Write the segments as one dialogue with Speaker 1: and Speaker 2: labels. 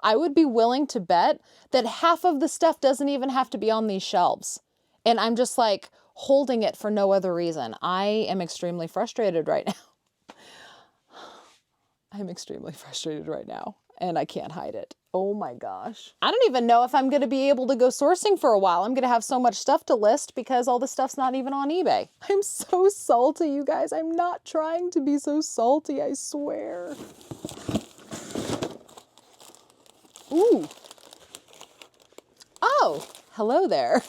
Speaker 1: I would be willing to bet that half of the stuff doesn't even have to be on these shelves. And I'm just like holding it for no other reason. I am extremely frustrated right now. I'm extremely frustrated right now, and I can't hide it. Oh my gosh. I don't even know if I'm going to be able to go sourcing for a while. I'm going to have so much stuff to list because all the stuff's not even on eBay. I'm so salty, you guys. I'm not trying to be so salty, I swear. Ooh. Oh, hello there.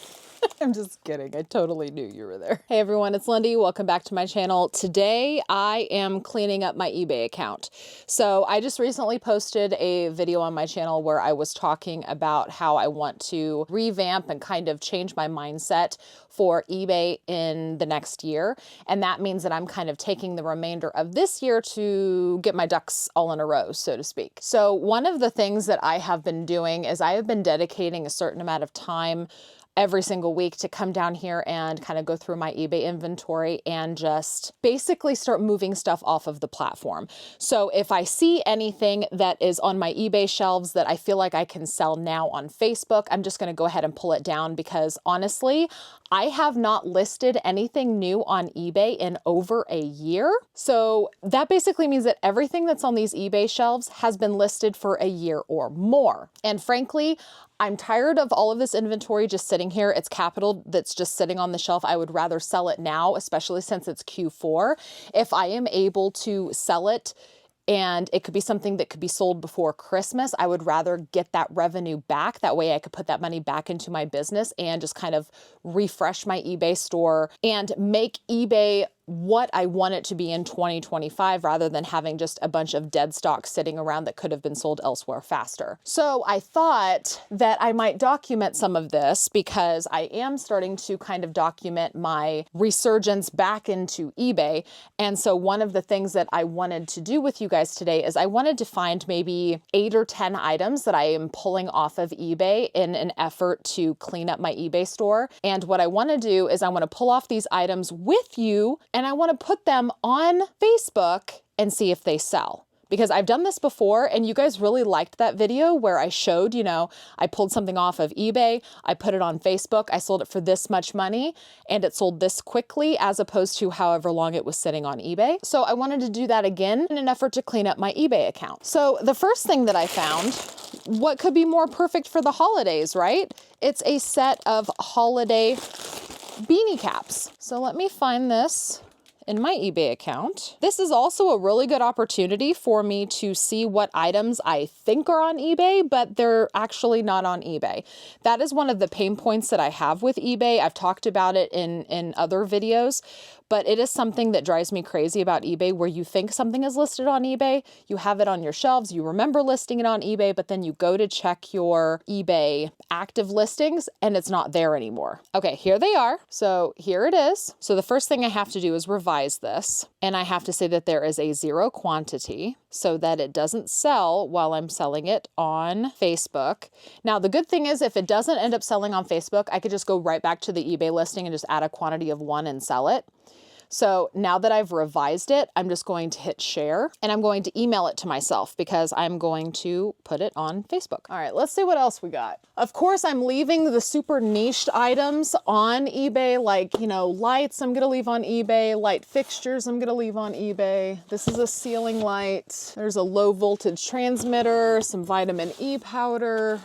Speaker 1: I'm just kidding. I totally knew you were there. Hey everyone, it's Lindy. Welcome back to my channel. Today I am cleaning up my eBay account. So I just recently posted a video on my channel where I was talking about how I want to revamp and kind of change my mindset for eBay in the next year. And that means that I'm kind of taking the remainder of this year to get my ducks all in a row, so to speak. So one of the things that I have been doing is I have been dedicating a certain amount of time every single week to come down here and kind of go through my eBay inventory and just basically start moving stuff off of the platform. So if I see anything that is on my eBay shelves that I feel like I can sell now on Facebook, I'm just going to go ahead and pull it down because honestly, I have not listed anything new on eBay in over a year. So that basically means that everything that's on these eBay shelves has been listed for a year or more. And frankly, I'm tired of all of this inventory just sitting here. It's capital that's just sitting on the shelf. I would rather sell it now, especially since it's Q4. If I am able to sell it and it could be something that could be sold before Christmas, I would rather get that revenue back. That way I could put that money back into my business and just kind of refresh my eBay store and make eBay what I want it to be in 2025 rather than having just a bunch of dead stock sitting around that could have been sold elsewhere faster. So I thought that I might document some of this because I am starting to kind of document my resurgence back into eBay. And so one of the things that I wanted to do with you guys today is I wanted to find maybe 8 or 10 items that I am pulling off of eBay in an effort to clean up my eBay store. And what I want to do is I want to pull off these items with you and I want to put them on Facebook and see if they sell. Because I've done this before and you guys really liked that video where I showed, you know, I pulled something off of eBay, I put it on Facebook, I sold it for this much money and it sold this quickly as opposed to however long it was sitting on eBay. So I wanted to do that again in an effort to clean up my eBay account. So the first thing that I found, what could be more perfect for the holidays, right? It's a set of holiday beanie caps. So let me find this in my eBay account. This is also a really good opportunity for me to see what items I think are on eBay, but they're actually not on eBay. That is one of the pain points that I have with eBay. I've talked about it in other videos, but it is something that drives me crazy about eBay where you think something is listed on eBay, you have it on your shelves, you remember listing it on eBay, but then you go to check your eBay active listings and it's not there anymore. Okay, here they are. So here it is. So the first thing I have to do is revise this. And I have to say that there is a 0 quantity so that it doesn't sell while I'm selling it on Facebook. Now, the good thing is if it doesn't end up selling on Facebook, I could just go right back to the eBay listing and just add a quantity of 1 and sell it. So now that I've revised it, I'm just going to hit share and I'm going to email it to myself because I'm going to put it on Facebook. All right, let's see what else we got. Of course, I'm leaving the super niched items on eBay, like, you know, lights I'm gonna leave on eBay, light fixtures I'm gonna leave on eBay. This is a ceiling light. There's a low voltage transmitter, some vitamin E powder.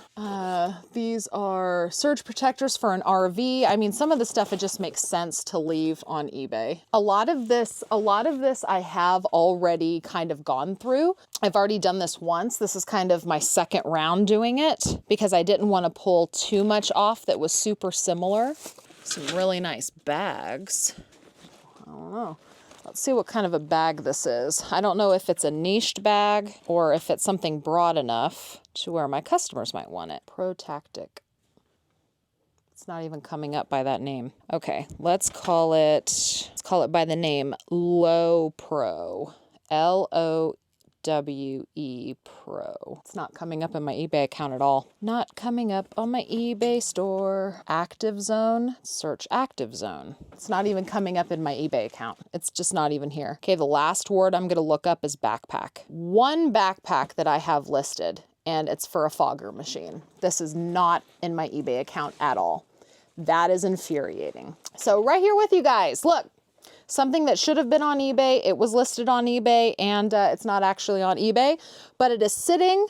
Speaker 1: These are surge protectors for an RV. I mean, some of the stuff, it just makes sense to leave on eBay. A lot of this I have already kind of gone through. I've already done this once. This is kind of my second round doing it because I didn't want to pull too much off that was super similar. Some really nice bags. I don't know. Let's see what kind of a bag this is. I don't know if it's a niched bag or if it's something broad enough to where my customers might want it. Pro Tactic. It's not even coming up by that name. Okay, let's call it by the name Low Pro. L-O-W-E Pro. It's not coming up in my eBay account at all. Not coming up on my eBay store. Active Zone. Search Active Zone. It's not even coming up in my eBay account. It's just not even here. Okay, the last word I'm going to look up is backpack. One backpack that I have listed and it's for a fogger machine. This is not in my eBay account at all. That is infuriating. So right here with you guys, look, something that should have been on eBay, it was listed on eBay, and it's not actually on eBay, but it is sitting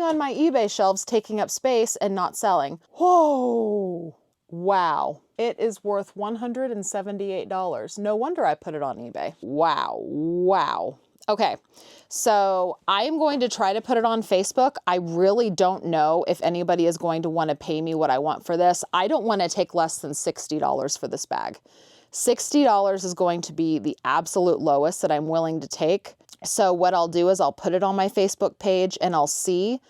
Speaker 1: on my eBay shelves, taking up space and not selling. Whoa, wow. It is worth $178. No wonder I put it on eBay. Wow, wow. Okay, so I am going to try to put it on Facebook. I really don't know if anybody is going to want to pay me what I want for this. I don't want to take less than $60 for this bag. $60 is going to be the absolute lowest that I'm willing to take. So what I'll do is I'll put it on my Facebook page and I'll see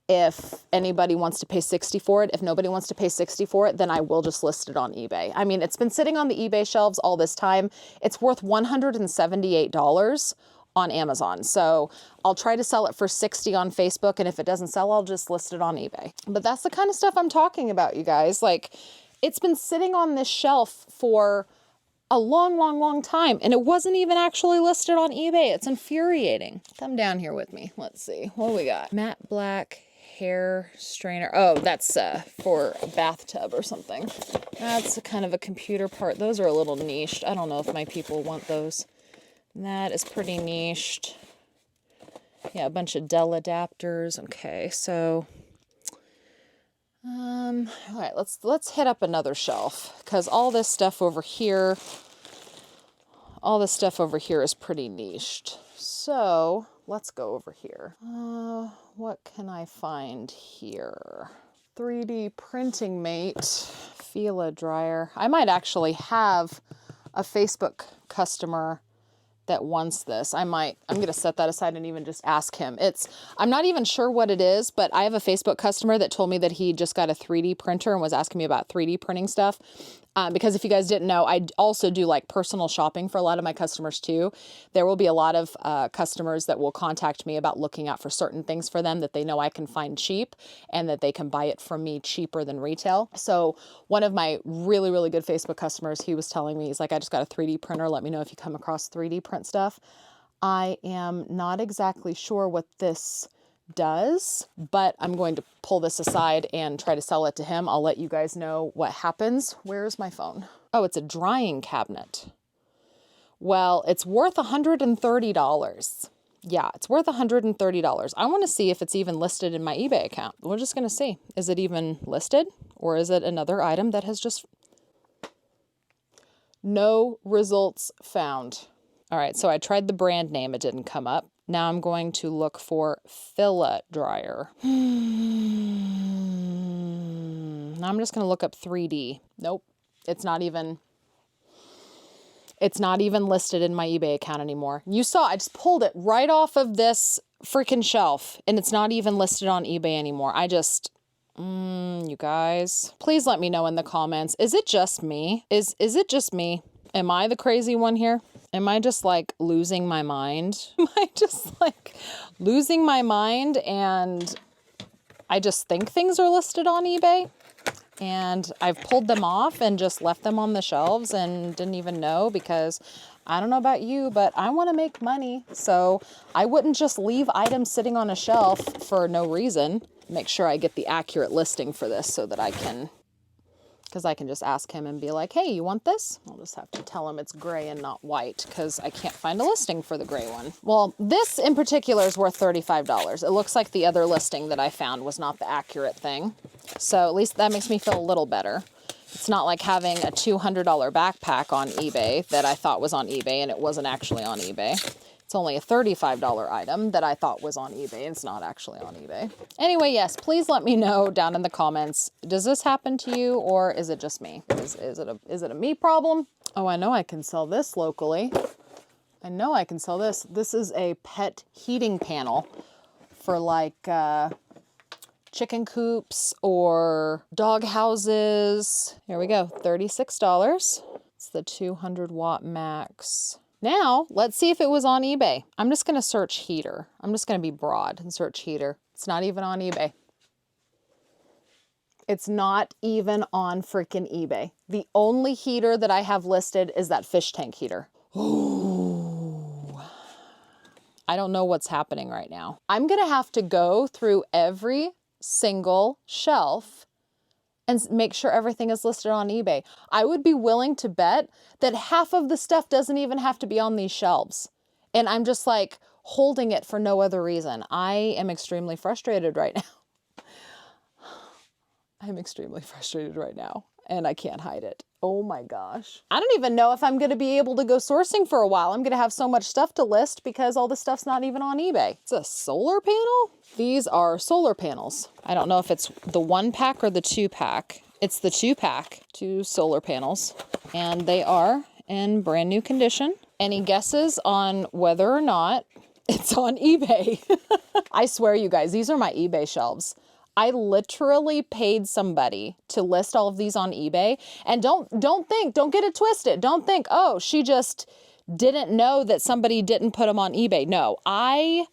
Speaker 1: if anybody wants to pay $60 for it. If nobody wants to pay $60 for it, then I will just list it on eBay. I mean, it's been sitting on the eBay shelves all this time. It's worth $178 on Amazon. So I'll try to sell it for $60 on Facebook. And if it doesn't sell, I'll just list it on eBay. But that's the kind of stuff I'm talking about, you guys. Like, it's been sitting on this shelf for a long, long, long time, and it wasn't even actually listed on eBay. It's infuriating. Come down here with me. Let's see. What do we got? Matte black hair strainer. Oh, that's for a bathtub or something. That's kind of a computer part. Those are a little niched. I don't know if my people want those. That is pretty niched. Yeah, a bunch of Dell adapters. Okay, so all right, let's hit up another shelf, because all this stuff over here is pretty niched. So let's go over here. What can I find here? 3D printing mate, Fila dryer. I might actually have a Facebook customer that wants this. I'm going to set that aside and even just ask him. I'm not even sure what it is, but I have a Facebook customer that told me that he just got a 3D printer and was asking me about 3D printing stuff. Because if you guys didn't know, I also do like personal shopping for a lot of my customers too. There will be a lot of customers that will contact me about looking out for certain things for them that they know I can find cheap and that they can buy it from me cheaper than retail. So one of my really, really good Facebook customers, he was telling me, he's like, I just got a 3D printer. Let me know if you come across 3D print stuff. I am not exactly sure what this does, but I'm going to pull this aside and try to sell it to him. I'll let you guys know what happens. Where's my phone? Oh, it's a drying cabinet. Well, it's worth $130. Yeah, it's worth $130. I want to see if it's even listed in my eBay account. We're just going to see. Is it even listed, or is it another item that has just... No results found. All right, so I tried the brand name. It didn't come up. Now I'm going to look for Fila dryer. Now I'm just going to look up 3D. Nope. It's not even listed in my eBay account anymore. You saw, I just pulled it right off of this freaking shelf, and it's not even listed on eBay anymore. You guys, please let me know in the comments. Is it just me? Is it just me? Am I the crazy one here? Am I just like losing my mind? Am I just like losing my mind and I just think things are listed on eBay and I've pulled them off and just left them on the shelves and didn't even know, because I don't know about you, but I want to make money. So I wouldn't just leave items sitting on a shelf for no reason. Make sure I get the accurate listing for this so that I can... because I can just ask him and be like, hey, you want this? I'll just have to tell him it's gray and not white, because I can't find a listing for the gray one. Well, this in particular is worth $35. It looks like the other listing that I found was not the accurate thing. So at least that makes me feel a little better. It's not like having a $200 backpack on eBay that I thought was on eBay and it wasn't actually on eBay. It's only a $35 item that I thought was on eBay. It's not actually on eBay. Anyway, yes, please let me know down in the comments. Does this happen to you, or is it just me? Is it a me problem? Oh, I know I can sell this locally. I know I can sell this. This is a pet heating panel for like chicken coops or dog houses. Here we go, $36. It's the 200 watt max. Now, let's see if it was on eBay. I'm just going to search heater. I'm just going to be broad and search heater. It's not even on eBay. It's not even on freaking eBay. The only heater that I have listed is that fish tank heater. Ooh. I don't know what's happening right now. I'm gonna have to go through every single shelf and make sure everything is listed on eBay. I would be willing to bet that half of the stuff doesn't even have to be on these shelves. And I'm just like holding it for no other reason. I am extremely frustrated right now. I'm extremely frustrated right now and I can't hide it. Oh my gosh. I don't even know if I'm gonna be able to go sourcing for a while. I'm gonna have so much stuff to list because all the stuff's not even on eBay. It's a solar panel? These are solar panels. I don't know if it's the 1-pack or the 2-pack. It's the 2-pack, 2 solar panels, and they are in brand new condition. Any guesses on whether or not it's on eBay? I swear you guys, these are my eBay shelves. I literally paid somebody to list all of these on eBay. And don't get it twisted. Don't think, oh, she just didn't know that somebody didn't put them on eBay. No, I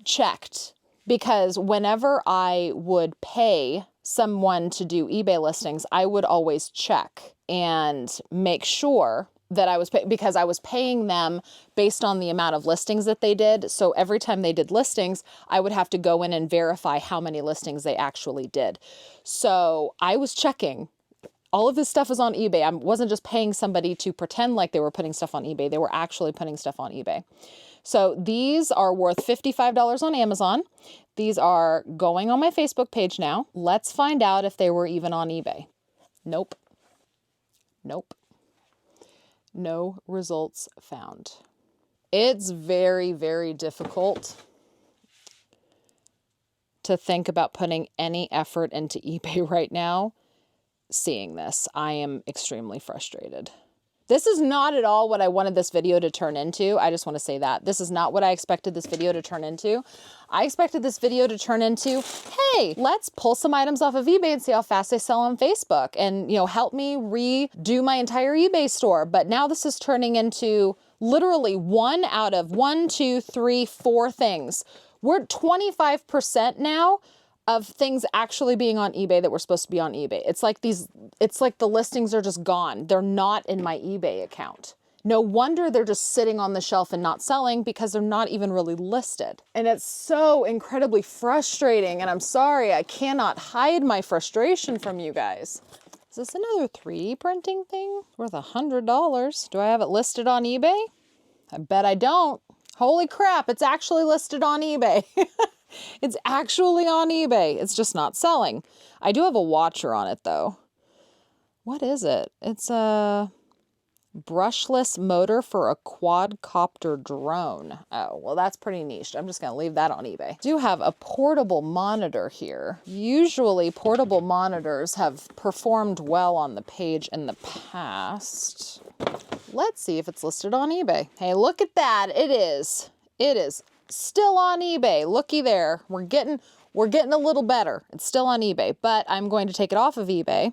Speaker 1: checked because whenever I would pay someone to do eBay listings, I would always check and make sure that I was because I was paying them based on the amount of listings that they did. So every time they did listings, I would have to go in and verify how many listings they actually did. So I was checking. All of this stuff is on eBay. I wasn't just paying somebody to pretend like they were putting stuff on eBay. They were actually putting stuff on eBay. So these are worth $55 on Amazon. These are going on my Facebook page now. Let's find out if they were even on eBay. Nope. Nope. No results found. It's very, very difficult to think about putting any effort into eBay right now. Seeing this, I am extremely frustrated. This is not at all what I wanted this video to turn into. I just want to say that. This is not what I expected this video to turn into. I expected this video to turn into, hey, let's pull some items off of eBay and see how fast they sell on Facebook and, you know, help me redo my entire eBay store. But now this is turning into literally 1 out of 1, 2, 3, 4 things. We're at 25% now of things actually being on eBay that were supposed to be on eBay. It's like the listings are just gone. They're not in my eBay account. No wonder they're just sitting on the shelf and not selling because they're not even really listed. And it's so incredibly frustrating. And I'm sorry, I cannot hide my frustration from you guys. Is this another 3D printing thing worth $100? Do I have it listed on eBay? I bet I don't. Holy crap, it's actually listed on eBay. It's actually on eBay. It's just not selling. I do have a watcher on it though. What is it? It's a brushless motor for a quadcopter drone. Oh, well, that's pretty niche. I'm just going to leave that on eBay. I do have a portable monitor here. Usually portable monitors have performed well on the page in the past. Let's see if it's listed on eBay. Hey, look at that. It is. It is still on eBay. Looky there. We're getting a little better. It's still on eBay, but I'm going to take it off of eBay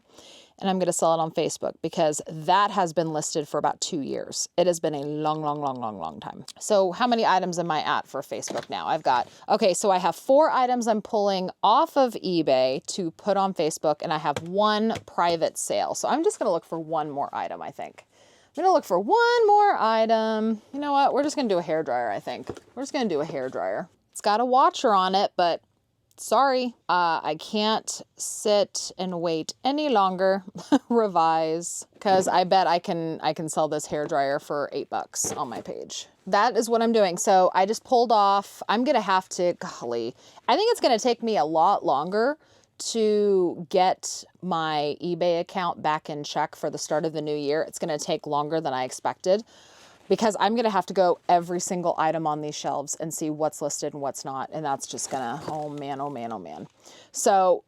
Speaker 1: and I'm going to sell it on Facebook because that has been listed for about 2 years. It has been a long time. So how many items am I at for Facebook now? So I have 4 items I'm pulling off of eBay to put on Facebook, and I have 1 private sale. So I'm just going to look for 1 more item, I think. I'm going to look for 1 more item. You know what? We're just going to do a hairdryer, I think. We're just going to do a hairdryer. It's got a washer on it, but sorry, I can't sit and wait any longer. Revise, because I bet I can sell this hairdryer for $8 on my page. That is what I'm doing. So I just pulled off. I'm going to have to, golly, I think it's going to take me a lot longer to get my eBay account back in check for the start of the new year. It's going to take longer than I expected because I'm going to have to go every single item on these shelves and see what's listed and what's not. And that's just going to, oh man. So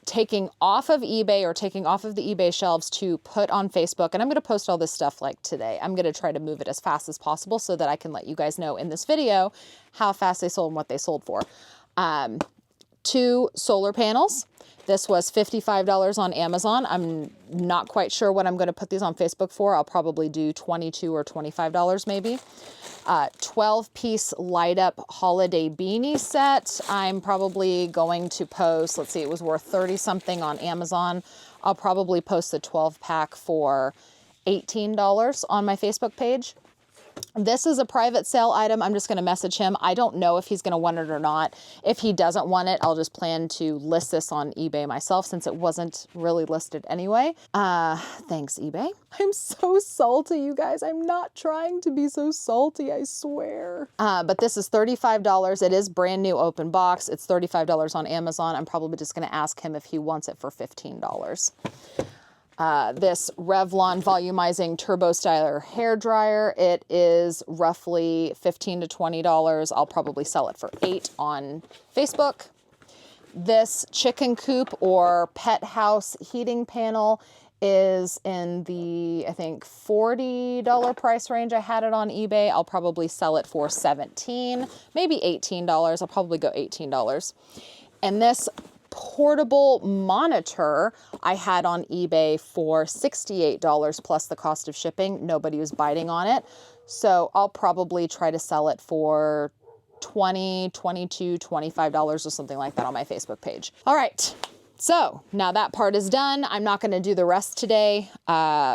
Speaker 1: taking off of eBay or taking off of the eBay shelves to put on Facebook, and I'm going to post all this stuff like today. I'm going to try to move it as fast as possible so that I can let you guys know in this video how fast they sold and what they sold for. 2 solar panels. This was $55 on Amazon. I'm not quite sure what I'm going to put these on Facebook for. I'll probably do $22 or $25 maybe. 12-piece light up holiday beanie set. I'm probably going to post, let's see, it was worth 30 something on Amazon. I'll probably post the 12-pack for $18 on my Facebook page. This is a private sale item. I'm just going to message him. I don't know if he's going to want it or not. If he doesn't want it, I'll just plan to list this on eBay myself since it wasn't really listed anyway. Thanks, eBay. I'm so salty, you guys. I'm not trying to be so salty, I swear. But this is $35. It is brand new open box. It's $35 on Amazon. I'm probably just going to ask him if he wants it for $15. This Revlon Volumizing Turbo Styler hair dryer. It is roughly $15 to $20. I'll probably sell it for $8 on Facebook. This chicken coop or pet house heating panel is in the, I think, $40 price range. I had it on eBay. I'll probably sell it for $17, maybe $18. I'll probably go $18. And this portable monitor I had on eBay for $68 plus the cost of shipping. Nobody was biting on it. So I'll probably try to sell it for $20, $22, $25 or something like that on my Facebook page. All right. So now that part is done. I'm not going to do the rest today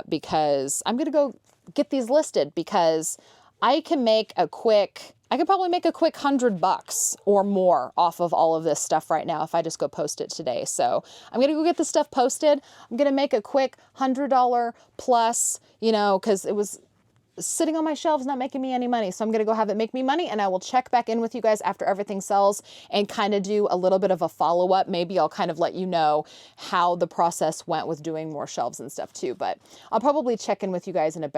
Speaker 1: because I'm going to go get these listed because I could probably make a quick $100 or more off of all of this stuff right now if I just go post it today. So I'm going to go get the stuff posted. I'm going to make a quick $100 plus, you know, because it was sitting on my shelves, not making me any money. So I'm going to go have it make me money, and I will check back in with you guys after everything sells and kind of do a little bit of a follow-up. Maybe I'll kind of let you know how the process went with doing more shelves and stuff too. But I'll probably check in with you guys in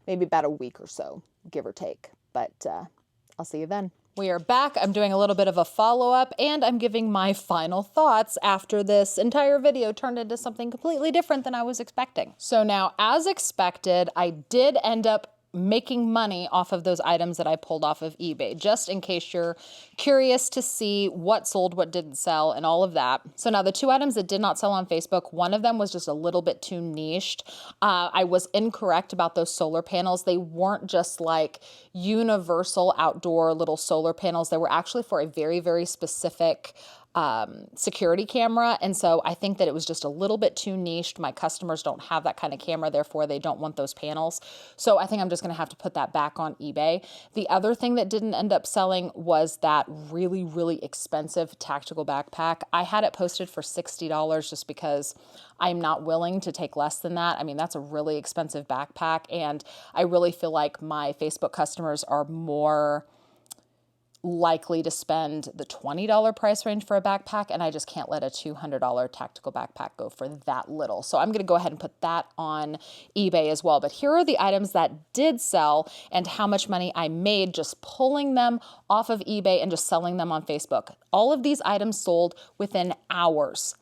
Speaker 1: maybe about a week or so, give or take. But I'll see you then. We are back. I'm doing a little bit of a follow-up and I'm giving my final thoughts after this entire video turned into something completely different than I was expecting. So now, as expected, I did end up making money off of those items that I pulled off of eBay, just in case you're curious to see what sold, what didn't sell, and all of that. So now the 2 items that did not sell on Facebook, one of them was just a little bit too niched. I was incorrect about those solar panels. They weren't just like universal outdoor little solar panels. They were actually for a very, very specific security camera. And so I think that it was just a little bit too niched. My customers don't have that kind of camera, therefore they don't want those panels. So I think I'm just going to have to put that back on eBay. The other thing that didn't end up selling was that really, really expensive tactical backpack. I had it posted for $60 just because I'm not willing to take less than that. I mean, that's a really expensive backpack. And I really feel like my Facebook customers are more likely to spend the $20 price range for a backpack, and I just can't let a $200 tactical backpack go for that little. So I'm going to go ahead and put that on eBay as well. But here are the items that did sell and how much money I made just pulling them off of eBay and just selling them on Facebook. All of these items sold within hours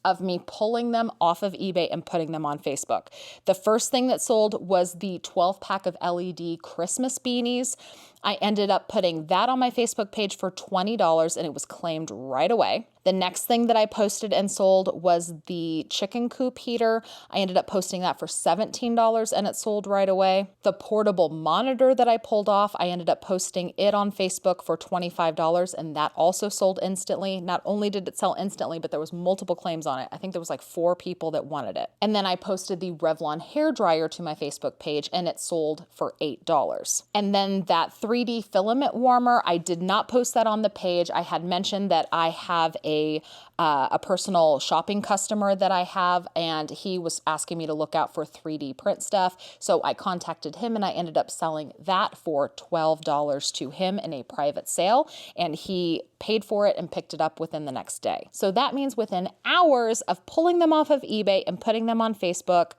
Speaker 1: of me pulling them off of eBay and putting them on Facebook. The first thing that sold was the 12-pack of LED Christmas beanies. I ended up putting that on my Facebook page for $20 and it was claimed right away. The next thing that I posted and sold was the chicken coop heater. I ended up posting that for $17 and it sold right away. The portable monitor that I pulled off, I ended up posting it on Facebook for $25 and that also sold instantly. Not only did it sell instantly, but there was multiple claims on it. I think there was like 4 people that wanted it. And then I posted the Revlon hair dryer to my Facebook page and it sold for $8. And then that 3D filament warmer, I did not post that on the page. I had mentioned that I have a personal shopping customer that I have, and he was asking me to look out for 3D print stuff. So I contacted him and I ended up selling that for $12 to him in a private sale, and he paid for it and picked it up within the next day. So that means within hours of pulling them off of eBay and putting them on Facebook,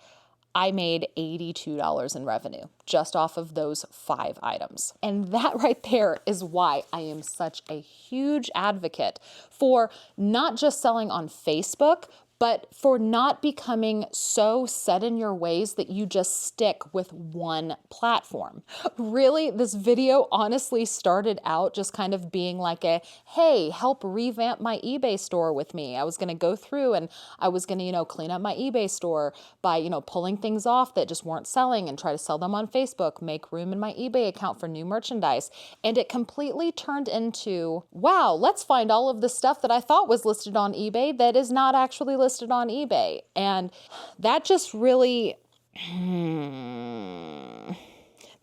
Speaker 1: I made $82 in revenue just off of those 5 items. And that right there is why I am such a huge advocate for not just selling on Facebook, but for not becoming so set in your ways that you just stick with one platform. Really, this video honestly started out just kind of being like a, hey, help revamp my eBay store with me. I was gonna go through and I was gonna, clean up my eBay store by, pulling things off that just weren't selling and try to sell them on Facebook, make room in my eBay account for new merchandise. And it completely turned into, wow, let's find all of the stuff that I thought was listed on eBay that is not actually listed on eBay. And that just really,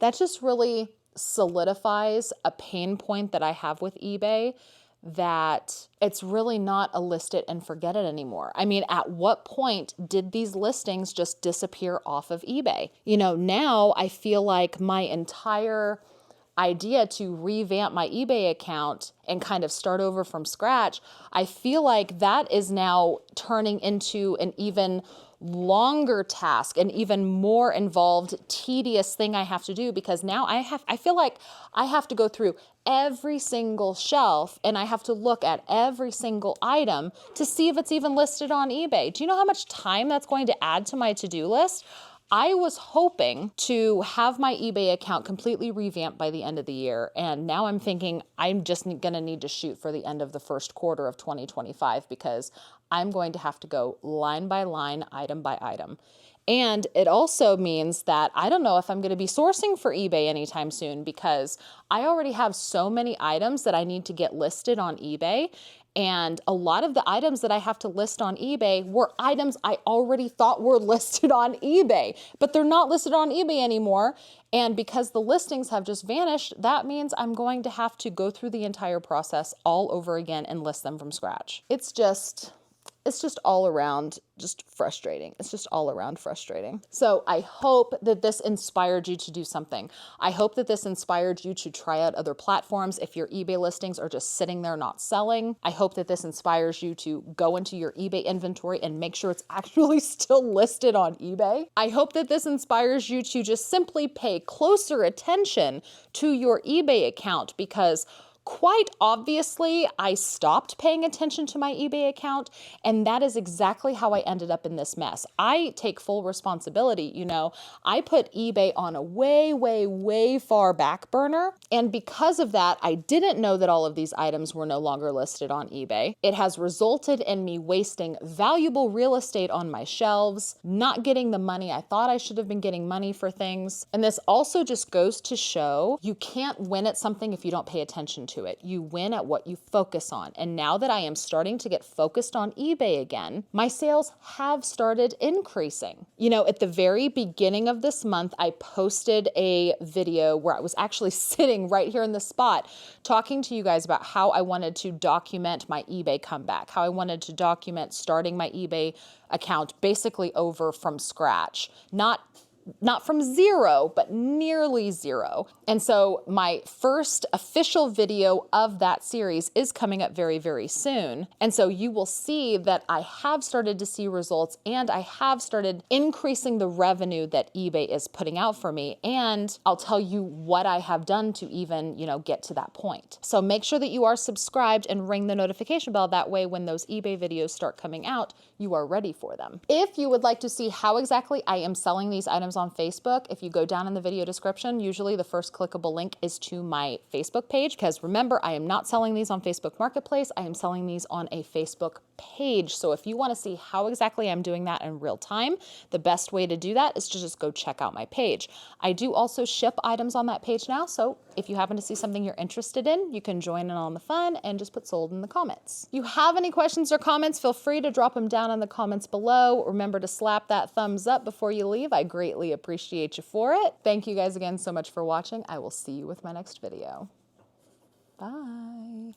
Speaker 1: that just really solidifies a pain point that I have with eBay, that it's really not a list it and forget it anymore. I mean, at what point did these listings just disappear off of eBay? You know, now I feel like my entire idea to revamp my eBay account and kind of start over from scratch, I feel like that is now turning into an even longer task, an even more involved, tedious thing I have to do, because now I feel like I have to go through every single shelf and I have to look at every single item to see if it's even listed on eBay. Do you know how much time that's going to add to my to-do list? I was hoping to have my eBay account completely revamped by the end of the year. And now I'm thinking I'm just going to need to shoot for the end of the first quarter of 2025, because I'm going to have to go line by line, item by item. And it also means that I don't know if I'm going to be sourcing for eBay anytime soon, because I already have so many items that I need to get listed on eBay. And a lot of the items that I have to list on eBay were items I already thought were listed on eBay, but they're not listed on eBay anymore. And because the listings have just vanished, that means I'm going to have to go through the entire process all over again and list them from scratch. It's just all around just frustrating. It's just all around frustrating. So I hope that this inspired you to do something. I hope that this inspired you to try out other platforms if your eBay listings are just sitting there not selling. I hope that this inspires you to go into your eBay inventory and make sure it's actually still listed on eBay. I hope that this inspires you to just simply pay closer attention to your eBay account, because quite obviously, I stopped paying attention to my eBay account, and that is exactly how I ended up in this mess. I take full responsibility. You know, I put eBay on a way, way, way far back burner, and because of that, I didn't know that all of these items were no longer listed on eBay. It has resulted in me wasting valuable real estate on my shelves, not getting the money I thought I should have been getting money for things. And this also just goes to show you can't win at something if you don't pay attention to it. You win at what you focus on. And now that I am starting to get focused on eBay again, my sales have started increasing. You know, at the very beginning of this month, I posted a video where I was actually sitting right here in the spot talking to you guys about how I wanted to document my eBay comeback, how I wanted to document starting my eBay account basically over from scratch, not from zero, but nearly zero. And so my first official video of that series is coming up very, very soon. And so you will see that I have started to see results, and I have started increasing the revenue that eBay is putting out for me. And I'll tell you what I have done to even, you know, get to that point. So make sure that you are subscribed and ring the notification bell. That way, when those eBay videos start coming out, you are ready for them. If you would like to see how exactly I am selling these items on Facebook, if you go down in the video description, usually the first clickable link is to my Facebook page, because remember, I am not selling these on Facebook Marketplace. I am selling these on a Facebook page. So if you want to see how exactly I'm doing that in real time, the best way to do that is to just go check out my page. I do also ship items on that page now. So if you happen to see something you're interested in, you can join in on the fun and just put sold in the comments. If you have any questions or comments, feel free to drop them down in the comments below. Remember to slap that thumbs up before you leave. I greatly appreciate you for it. Thank you guys again so much for watching. I will see you with my next video. Bye.